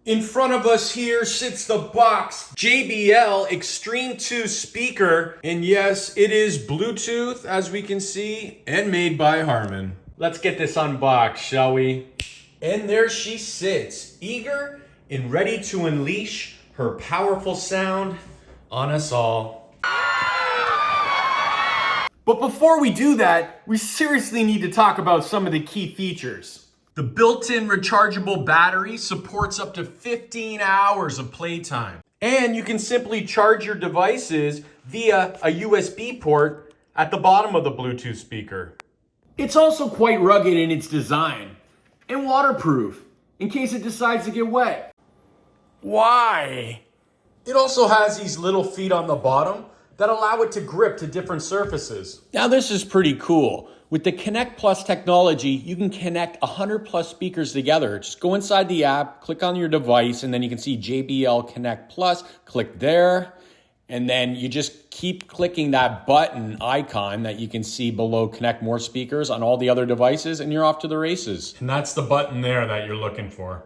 In front of us here sits the box JBL Xtreme 2 speaker. And yes, it is Bluetooth, as we can see, and made by Harmen. Let's get this unboxed, shall we? And there she sits, eager and ready to unleash her powerful sound on us all. But before we do that, we seriously need to talk about some of the key features. The built-in rechargeable battery supports up to 15 hours of playtime. And you can simply charge your devices via a USB port at the bottom of the Bluetooth speaker. It's also quite rugged in its design and waterproof in case it decides to get wet. Why? It also has these little feet on the bottom that allow it to grip to different surfaces. Now this is pretty cool. With the Connect Plus technology, you can connect 100 plus speakers together. Just go inside the app, click on your device, and then you can see JBL Connect Plus. Click there, and then you just keep clicking that button icon that you can see below Connect More Speakers on all the other devices, and you're off to the races. And that's the button there that you're looking for.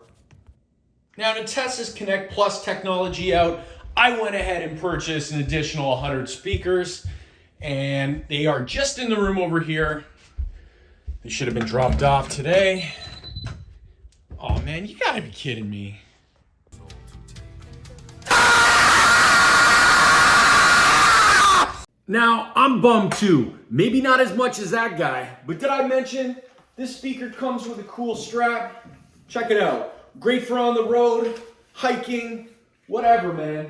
Now to test this Connect Plus technology out, I went ahead and purchased an additional 100 speakers, and they are just in the room over here. They should have been dropped off today. Oh man, you gotta be kidding me. Now, I'm bummed too. Maybe not as much as that guy, but did I mention this speaker comes with a cool strap? Check it out. Great for on the road, hiking, whatever, man.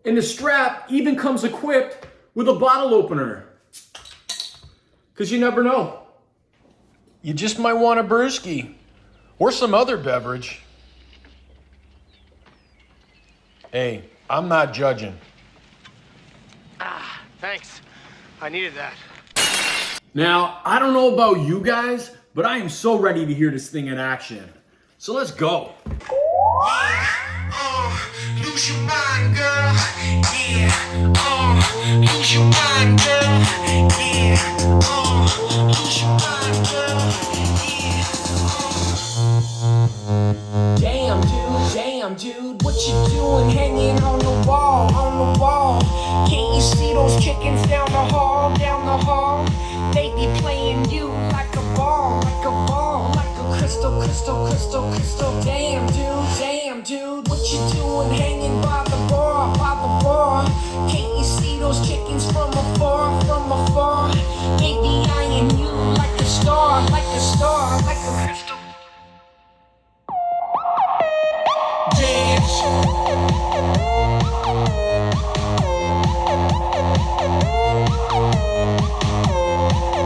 And the strap even comes equipped with a bottle opener. Because you never know. You just might want a brewski or some other beverage. Hey, I'm not judging. Thanks. I needed that. Now, I don't know about you guys, but I am so ready to hear this thing in action. So let's go. Lose your mind, girl. Yeah. Lose your mind, girl. Yeah. Lose your mind, girl. Yeah. Damn, dude, what you doing hanging on the wall, Can't you see those chickens down the hall, They be playing you like a ball, like a crystal. Damn, dude, what you doing hanging by the bar, Can't you see those chickens from afar, They be eyeing you like a star, like a crystal.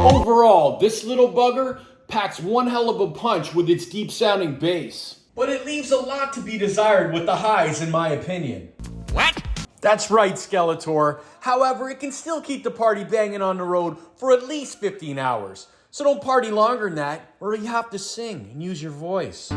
Overall, this little bugger packs one hell of a punch with its deep sounding bass. But it leaves a lot to be desired with the highs, in my opinion. What? That's right, Skeletor. However, it can still keep the party banging on the road for at least 15 hours. So don't party longer than that, or you have to sing and use your voice.